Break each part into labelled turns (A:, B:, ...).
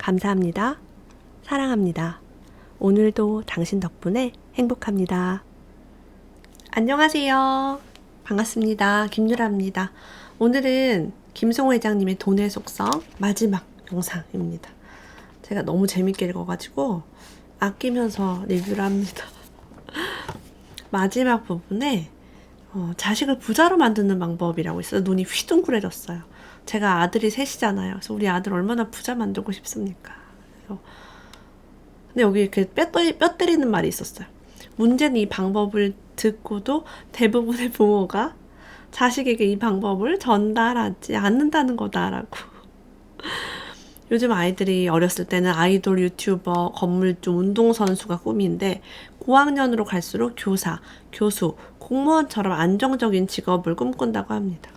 A: 감사합니다. 사랑합니다. 오늘도 당신 덕분에 행복합니다. 안녕하세요. 반갑습니다. 김유라입니다. 오늘은 김승호 회장님의 돈의 속성 마지막 영상입니다. 제가 너무 재밌게 읽어가지고 아끼면서 리뷰를 합니다. 마지막 부분에 자식을 부자로 만드는 방법이라고 있어요. 눈이 휘둥그레졌어요. 제가 아들이 셋이잖아요. 그래서 우리 아들 얼마나 부자 만들고 싶습니까? 근데 여기 이렇게 뼈 때리는 말이 있었어요. 문제는 이 방법을 듣고도 대부분의 부모가 자식에게 이 방법을 전달하지 않는다는 거다라고. 요즘 아이들이 어렸을 때는 아이돌, 유튜버, 건물주, 운동선수가 꿈인데 고학년으로 갈수록 교사, 교수, 공무원처럼 안정적인 직업을 꿈꾼다고 합니다.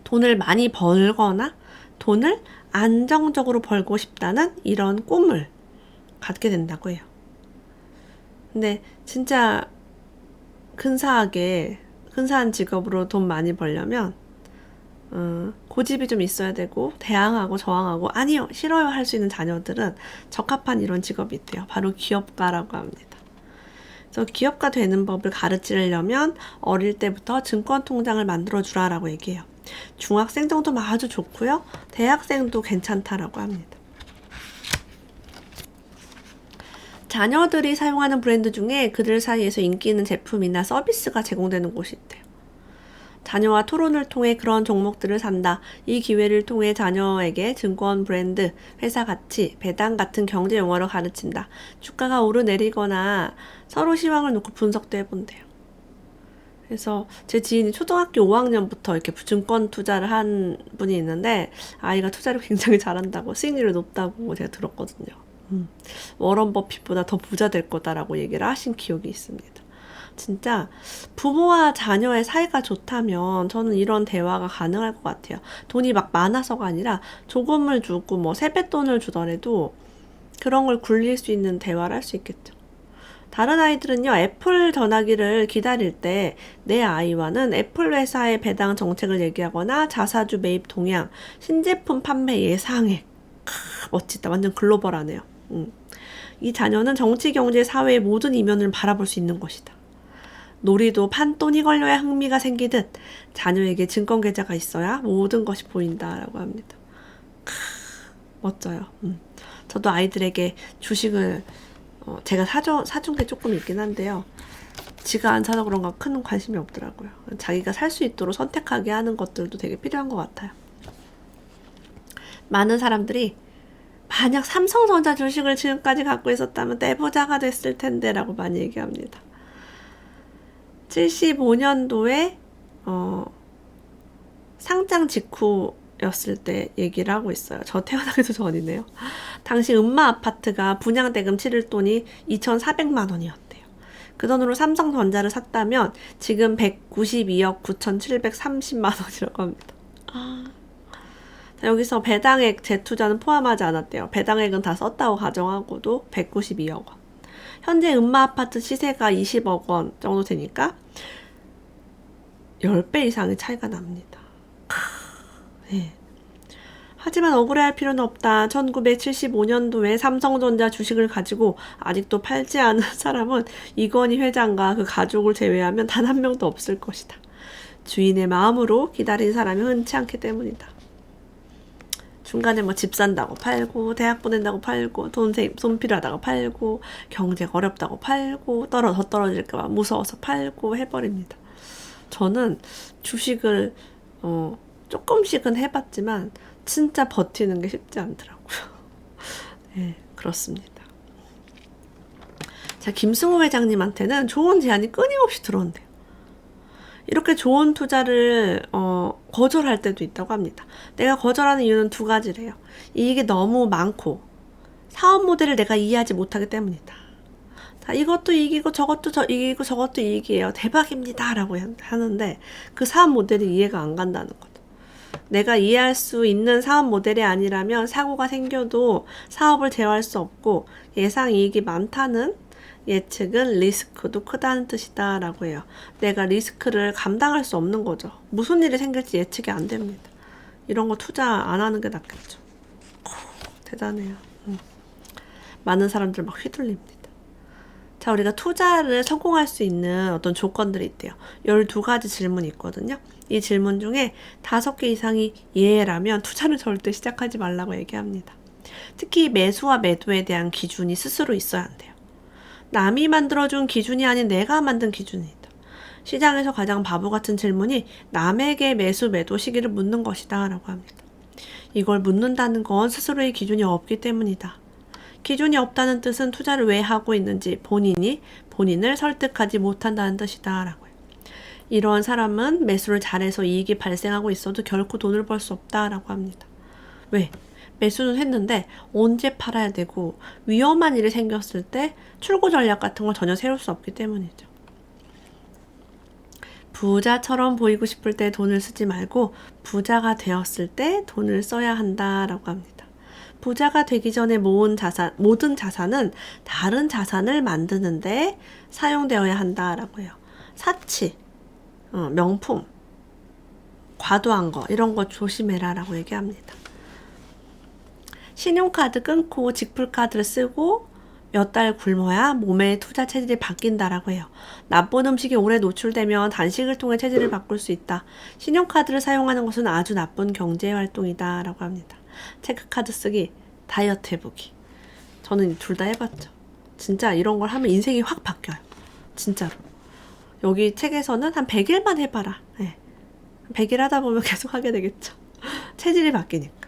A: 돈을 많이 벌거나 돈을 안정적으로 벌고 싶다는 이런 꿈을 갖게 된다고 해요. 근데 진짜 근사한 직업으로 돈 많이 벌려면 고집이 좀 있어야 되고 대항하고 저항하고 아니요 싫어요 할 수 있는 자녀들은 적합한 이런 직업이 있대요. 바로 기업가라고 합니다. 그래서 기업가 되는 법을 가르치려면 어릴 때부터 증권통장을 만들어 주라라고 얘기해요. 중학생 정도면 아주 좋고요. 대학생도 괜찮다라고 합니다. 자녀들이 사용하는 브랜드 중에 그들 사이에서 인기 있는 제품이나 서비스가 제공되는 곳이 있대요. 자녀와 토론을 통해 그런 종목들을 산다. 이 기회를 통해 자녀에게 증권 브랜드, 회사 가치, 배당 같은 경제 용어를 가르친다. 주가가 오르내리거나 서로 시황을 놓고 분석도 해본대요. 그래서 제 지인이 초등학교 5학년부터 이렇게 증권 투자를 한 분이 있는데 아이가 투자를 굉장히 잘한다고 수익률이 높다고 제가 들었거든요. 워런 버핏보다 더 부자 될 거다라고 얘기를 하신 기억이 있습니다. 진짜 부모와 자녀의 사이가 좋다면 저는 이런 대화가 가능할 것 같아요. 돈이 막 많아서가 아니라 조금을 주고 뭐 세뱃돈을 주더라도 그런 걸 굴릴 수 있는 대화를 할 수 있겠죠. 다른 아이들은요, 애플 전화기를 기다릴 때 내 아이와는 애플 회사의 배당 정책을 얘기하거나 자사주 매입 동향, 신제품 판매 예상액. 멋지다. 완전 글로벌하네요. 이 자녀는 정치, 경제, 사회의 모든 이면을 바라볼 수 있는 것이다. 놀이도 판돈이 걸려야 흥미가 생기듯 자녀에게 증권 계좌가 있어야 모든 것이 보인다라고 합니다. 멋져요. 저도 아이들에게 주식을 제가 사준 게 조금 있긴 한데요. 지가 안 사서 그런가 큰 관심이 없더라고요. 자기가 살 수 있도록 선택하게 하는 것들도 되게 필요한 것 같아요. 많은 사람들이 만약 삼성전자 주식을 지금까지 갖고 있었다면 떼부자가 됐을 텐데 라고 많이 얘기합니다. 75년도에 상장 직후였을 때 얘기를 하고 있어요. 저 태어나기도 전이네요. 당시 음마 아파트가 분양대금 치를 돈이 2,400만 원이었대요. 그 돈으로 삼성전자를 샀다면 지금 192억 9,730만 원이라고 합니다. 자, 여기서 배당액 재투자는 포함하지 않았대요. 배당액은 다 썼다고 가정하고도 192억 원. 현재 음마 아파트 시세가 20억 원 정도 되니까 10배 이상의 차이가 납니다. 네. 하지만 억울해할 필요는 없다. 1975년도에 삼성전자 주식을 가지고 아직도 팔지 않은 사람은 이건희 회장과 그 가족을 제외하면 단 한 명도 없을 것이다. 주인의 마음으로 기다린 사람이 흔치 않기 때문이다. 중간에 뭐 집 산다고 팔고, 대학 보낸다고 팔고, 돈 필요하다고 팔고, 경제가 어렵다고 팔고, 더 떨어질까봐 무서워서 팔고 해버립니다. 저는 주식을 조금씩은 해봤지만 진짜 버티는 게 쉽지 않더라고요. 네, 그렇습니다. 자, 김승호 회장님한테는 좋은 제안이 끊임없이 들어온대요. 이렇게 좋은 투자를 거절할 때도 있다고 합니다. 내가 거절하는 이유는 두 가지래요. 이익이 너무 많고 사업 모델을 내가 이해하지 못하기 때문이다. 자, 이것도 이익이고 저것도 이익이고 저것도 이익이에요. 대박입니다. 라고 하는데 그 사업 모델이 이해가 안 간다는 거죠. 내가 이해할 수 있는 사업 모델이 아니라면 사고가 생겨도 사업을 제어할 수 없고 예상 이익이 많다는 예측은 리스크도 크다는 뜻이다 라고 해요. 내가 리스크를 감당할 수 없는 거죠. 무슨 일이 생길지 예측이 안 됩니다. 이런 거 투자 안 하는 게 낫겠죠. 대단해요. 많은 사람들 막 휘둘립니다. 자, 우리가 투자를 성공할 수 있는 어떤 조건들이 있대요. 12가지 질문이 있거든요. 이 질문 중에 5개 이상이 예라면 투자를 절대 시작하지 말라고 얘기합니다. 특히 매수와 매도에 대한 기준이 스스로 있어야 한대요. 남이 만들어준 기준이 아닌 내가 만든 기준이다. 시장에서 가장 바보 같은 질문이 남에게 매수 매도 시기를 묻는 것이다 라고 합니다. 이걸 묻는다는 건 스스로의 기준이 없기 때문이다. 기준이 없다는 뜻은 투자를 왜 하고 있는지 본인을 설득하지 못한다는 뜻이다 라고요. 이런 사람은 매수를 잘해서 이익이 발생하고 있어도 결코 돈을 벌 수 없다 라고 합니다. 왜? 매수는 했는데 언제 팔아야 되고 위험한 일이 생겼을 때 출구 전략 같은 걸 전혀 세울 수 없기 때문이죠. 부자처럼 보이고 싶을 때 돈을 쓰지 말고 부자가 되었을 때 돈을 써야 한다라고 합니다. 부자가 되기 전에 모든 자산은 다른 자산을 만드는데 사용되어야 한다라고 해요. 사치, 명품, 과도한 거 이런 거 조심해라라고 얘기합니다. 신용카드 끊고 직불카드를 쓰고 몇 달 굶어야 몸의 투자 체질이 바뀐다라고 해요. 나쁜 음식에 오래 노출되면 단식을 통해 체질을 바꿀 수 있다. 신용카드를 사용하는 것은 아주 나쁜 경제활동이다 라고 합니다. 체크카드 쓰기, 다이어트 해보기. 저는 둘 다 해봤죠. 진짜 이런 걸 하면 인생이 확 바뀌어요. 진짜로. 여기 책에서는 한 100일만 해봐라. 네. 100일 하다 보면 계속 하게 되겠죠. 체질이 바뀌니까.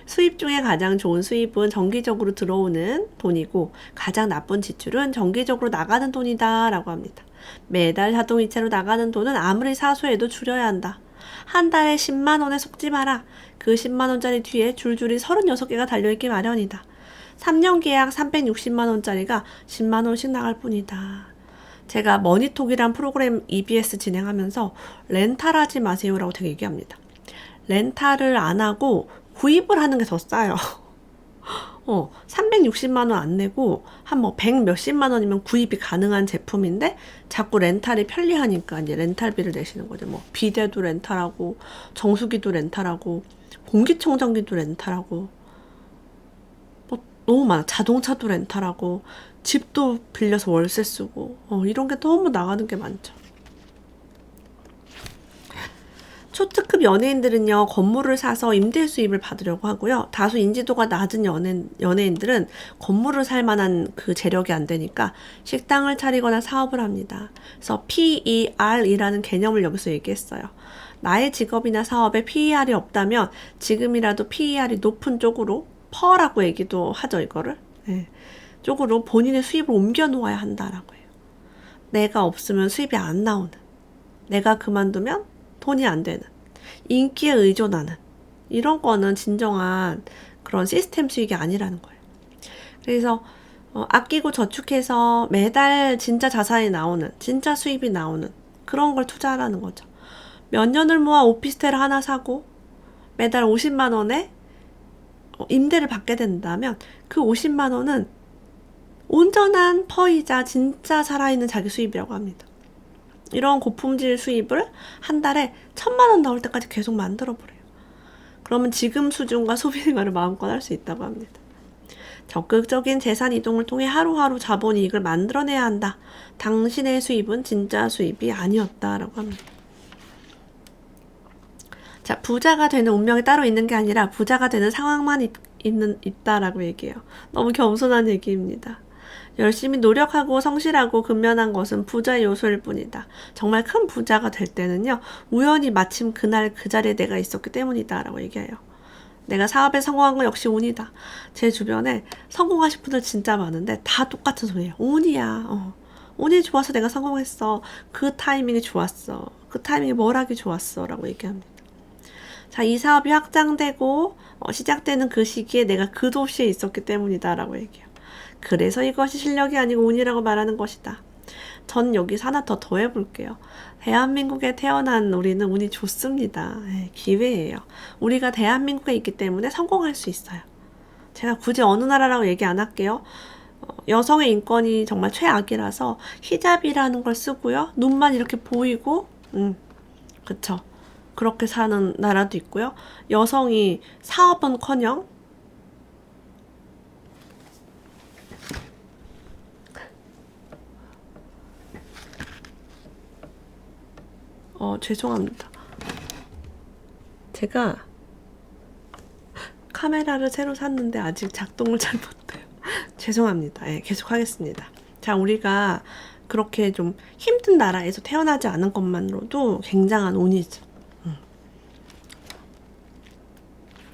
A: 수입 중에 가장 좋은 수입은 정기적으로 들어오는 돈이고 가장 나쁜 지출은 정기적으로 나가는 돈이다 라고 합니다. 매달 자동이체로 나가는 돈은 아무리 사소해도 줄여야 한다. 한 달에 10만 원에 속지 마라. 그 10만 원짜리 뒤에 줄줄이 36개가 달려있기 마련이다. 3년 계약 360만 원짜리가 10만 원씩 나갈 뿐이다. 제가 머니톡이란 프로그램 EBS 진행하면서 렌탈하지 마세요라고 되게 얘기합니다. 렌탈을 안 하고 구입을 하는 게 더 싸요. 360만 원 안 내고 한 뭐 100 몇십만 원이면 구입이 가능한 제품인데 자꾸 렌탈이 편리하니까 이제 렌탈비를 내시는 거죠. 뭐 비데도 렌탈하고 정수기도 렌탈하고 공기청정기도 렌탈하고 뭐 너무 많아. 자동차도 렌탈하고 집도 빌려서 월세 쓰고 이런 게 너무 나가는 게 많죠. 초특급 연예인들은요, 건물을 사서 임대 수입을 받으려고 하고요. 다소 인지도가 낮은 연예인들은 건물을 살 만한 그 재력이 안 되니까 식당을 차리거나 사업을 합니다. 그래서 PER이라는 개념을 여기서 얘기했어요. 나의 직업이나 사업에 PER이 없다면 지금이라도 PER이 높은 쪽으로, 퍼라고 얘기도 하죠, 이거를. 네. 쪽으로 본인의 수입을 옮겨 놓아야 한다라고 해요. 내가 없으면 수입이 안 나오는. 내가 그만두면 돈이 안 되는, 인기에 의존하는 이런 거는 진정한 그런 시스템 수익이 아니라는 거예요. 그래서 아끼고 저축해서 매달 진짜 자산이 나오는, 진짜 수입이 나오는 그런 걸 투자하라는 거죠. 몇 년을 모아 오피스텔을 하나 사고 매달 50만 원에 임대를 받게 된다면 그 50만 원은 온전한 퍼이자 진짜 살아있는 자기 수입이라고 합니다. 이런 고품질 수입을 한 달에 1,000만 원 나올 때까지 계속 만들어버려요. 그러면 지금 수준과 소비 생활을 마음껏 할 수 있다고 합니다. 적극적인 재산 이동을 통해 하루하루 자본이익을 만들어내야 한다. 당신의 수입은 진짜 수입이 아니었다라고 합니다. 자, 부자가 되는 운명이 따로 있는 게 아니라 부자가 되는 상황만 있다라고 얘기해요. 너무 겸손한 얘기입니다. 열심히 노력하고 성실하고 근면한 것은 부자의 요소일 뿐이다. 정말 큰 부자가 될 때는요, 우연히 마침 그날 그 자리에 내가 있었기 때문이다 라고 얘기해요. 내가 사업에 성공한 건 역시 운이다. 제 주변에 성공하신 분들 진짜 많은데 다 똑같은 소리예요. 운이야. 운이 좋아서 내가 성공했어. 그 타이밍이 좋았어. 그 타이밍이 뭘 하기 좋았어 라고 얘기합니다. 자, 이 사업이 확장되고 시작되는 그 시기에 내가 그 도시에 있었기 때문이다 라고 얘기해요. 그래서 이것이 실력이 아니고 운이라고 말하는 것이다. 전 여기서 하나 더 더해볼게요. 대한민국에 태어난 우리는 운이 좋습니다. 기회예요. 우리가 대한민국에 있기 때문에 성공할 수 있어요. 제가 굳이 어느 나라라고 얘기 안 할게요. 여성의 인권이 정말 최악이라서 히잡이라는 걸 쓰고요. 눈만 이렇게 보이고 그쵸. 그렇게 사는 나라도 있고요. 여성이 사업은커녕 죄송합니다. 제가 카메라를 새로 샀는데 아직 작동을 잘 못해요. 죄송합니다. 예, 계속 하겠습니다. 자, 우리가 그렇게 좀 힘든 나라에서 태어나지 않은 것만으로도 굉장한 운이죠.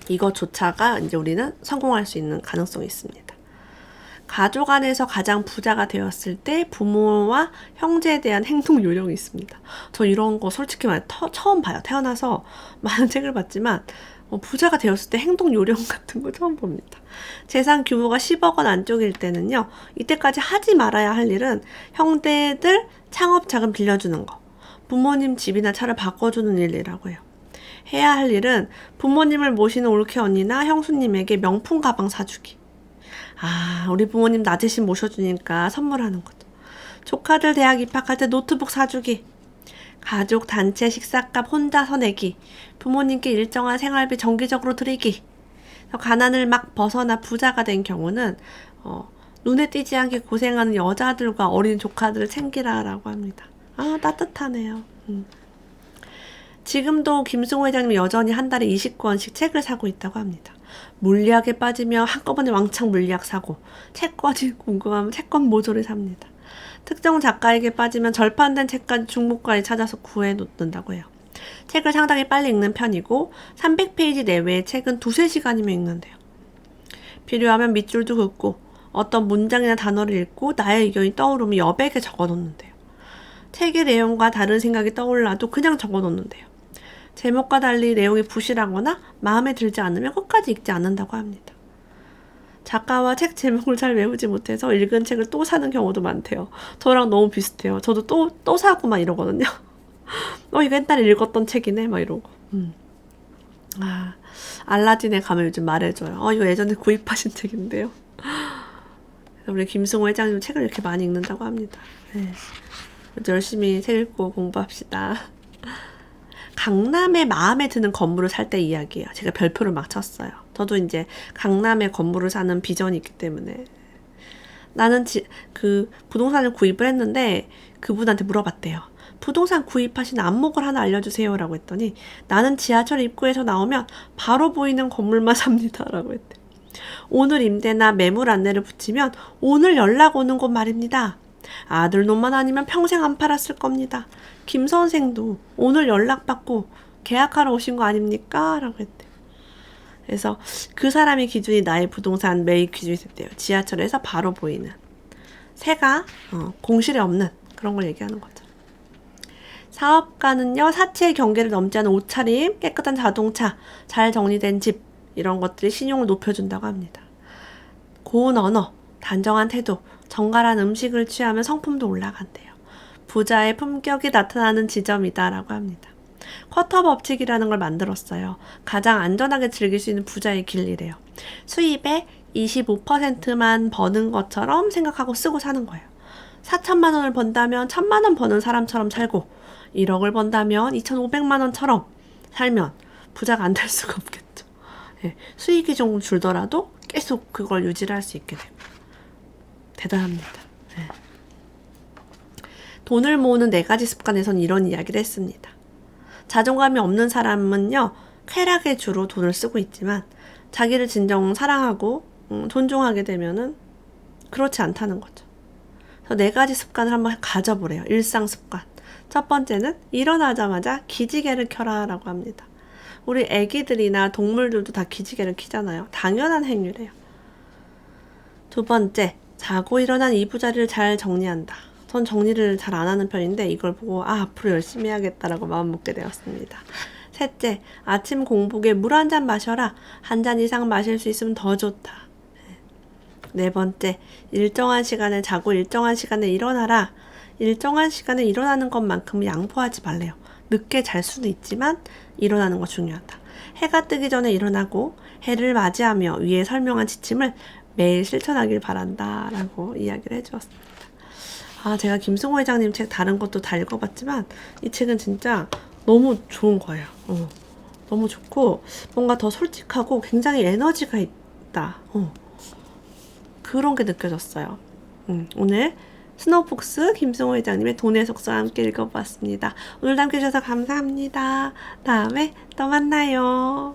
A: 이것조차가 이제 우리는 성공할 수 있는 가능성이 있습니다. 가족 안에서 가장 부자가 되었을 때 부모와 형제에 대한 행동 요령이 있습니다. 저 이런 거 솔직히 말해 처음 봐요. 태어나서 많은 책을 봤지만 부자가 되었을 때 행동 요령 같은 거 처음 봅니다. 재산 규모가 10억 원 안쪽일 때는요. 이때까지 하지 말아야 할 일은 형제들 창업 자금 빌려주는 거, 부모님 집이나 차를 바꿔주는 일이라고 해요. 해야 할 일은 부모님을 모시는 올케 언니나 형수님에게 명품 가방 사주기. 우리 부모님 나 대신 모셔주니까 선물하는 거죠. 조카들 대학 입학할 때 노트북 사주기. 가족 단체 식사값 혼자서 내기. 부모님께 일정한 생활비 정기적으로 드리기. 가난을 막 벗어나 부자가 된 경우는 눈에 띄지 않게 고생하는 여자들과 어린 조카들을 챙기라라고 합니다. 따뜻하네요. 지금도 김승호 회장님이 여전히 한 달에 20권씩 책을 사고 있다고 합니다. 물리학에 빠지면 한꺼번에 왕창 물리학 사고, 채권이 궁금하면 채권 모조리 삽니다. 특정 작가에게 빠지면 절판된 책까지 중고가에 찾아서 구해 놓는다고 해요. 책을 상당히 빨리 읽는 편이고 300페이지 내외의 책은 2-3시간이면 읽는데요. 필요하면 밑줄도 긋고 어떤 문장이나 단어를 읽고 나의 의견이 떠오르면 여백에 적어 놓는데요. 책의 내용과 다른 생각이 떠올라도 그냥 적어 놓는데요. 제목과 달리 내용이 부실하거나 마음에 들지 않으면 끝까지 읽지 않는다고 합니다. 작가와 책 제목을 잘 외우지 못해서 읽은 책을 또 사는 경우도 많대요. 저랑 너무 비슷해요. 저도 또 사고 막 이러거든요. 이거 옛날에 읽었던 책이네 막 이러고. 알라딘에 가면 요즘 말해줘요. 이거 예전에 구입하신 책인데요. 우리 김승호 회장님 책을 이렇게 많이 읽는다고 합니다. 네. 열심히 책 읽고 공부합시다. 강남에 마음에 드는 건물을 살 때 이야기예요. 제가 별표를 막 쳤어요. 저도 이제 강남에 건물을 사는 비전이 있기 때문에 나는 부동산을 구입을 했는데 그분한테 물어봤대요. 부동산 구입하신 안목을 하나 알려주세요 라고 했더니 나는 지하철 입구에서 나오면 바로 보이는 건물만 삽니다 라고 했대. 오늘 임대나 매물 안내를 붙이면 오늘 연락 오는 곳 말입니다. 아들 놈만 아니면 평생 안 팔았을 겁니다. 김 선생도 오늘 연락받고 계약하러 오신 거 아닙니까? 라고 했대요. 그래서 그 사람의 기준이 나의 부동산 매입 기준이 됐대요. 지하철에서 바로 보이는 새가 공실에 없는 그런 걸 얘기하는 거죠. 사업가는요. 사치의 경계를 넘지 않은 옷차림, 깨끗한 자동차, 잘 정리된 집 이런 것들이 신용을 높여준다고 합니다. 고운 언어, 단정한 태도, 정갈한 음식을 취하면 성품도 올라간대요. 부자의 품격이 나타나는 지점이다라고 합니다. 쿼터 법칙이라는 걸 만들었어요. 가장 안전하게 즐길 수 있는 부자의 길이래요. 수입의 25%만 버는 것처럼 생각하고 쓰고 사는 거예요. 4천만 원을 번다면 1,000만 원 버는 사람처럼 살고 1억을 번다면 2,500만 원처럼 살면 부자가 안 될 수가 없겠죠. 네, 수익이 좀 줄더라도 계속 그걸 유지를 할 수 있게 되고 대단합니다. 네. 돈을 모으는 4가지 습관에서는 이런 이야기를 했습니다. 자존감이 없는 사람은요. 쾌락에 주로 돈을 쓰고 있지만 자기를 진정 사랑하고 존중하게 되면은 그렇지 않다는 거죠. 그래서 4가지 습관을 한번 가져보래요. 일상 습관. 첫 번째는 일어나자마자 기지개를 켜라 라고 합니다. 우리 애기들이나 동물들도 다 기지개를 켜잖아요. 당연한 행위래요. 두 번째, 자고 일어난 이부자리를 잘 정리한다. 전 정리를 잘 안 하는 편인데 이걸 보고 앞으로 열심히 해야겠다라고 마음먹게 되었습니다. 셋째, 아침 공복에 물 한 잔 마셔라. 1잔 이상 마실 수 있으면 더 좋다. 네 번째, 일정한 시간에 자고 일정한 시간에 일어나라. 일정한 시간에 일어나는 것만큼은 양보하지 말래요. 늦게 잘 수는 있지만 일어나는 거 중요하다. 해가 뜨기 전에 일어나고 해를 맞이하며 위에 설명한 지침을 매일 실천하길 바란다 라고 이야기를 해주었습니다. 제가 김승호 회장님 책 다른 것도 다 읽어봤지만 이 책은 진짜 너무 좋은 거예요. 너무 좋고 뭔가 더 솔직하고 굉장히 에너지가 있다. 그런 게 느껴졌어요. 오늘 스노우폭스 김승호 회장님의 돈의 속성 함께 읽어봤습니다. 오늘도 함께 해주셔서 감사합니다. 다음에 또 만나요.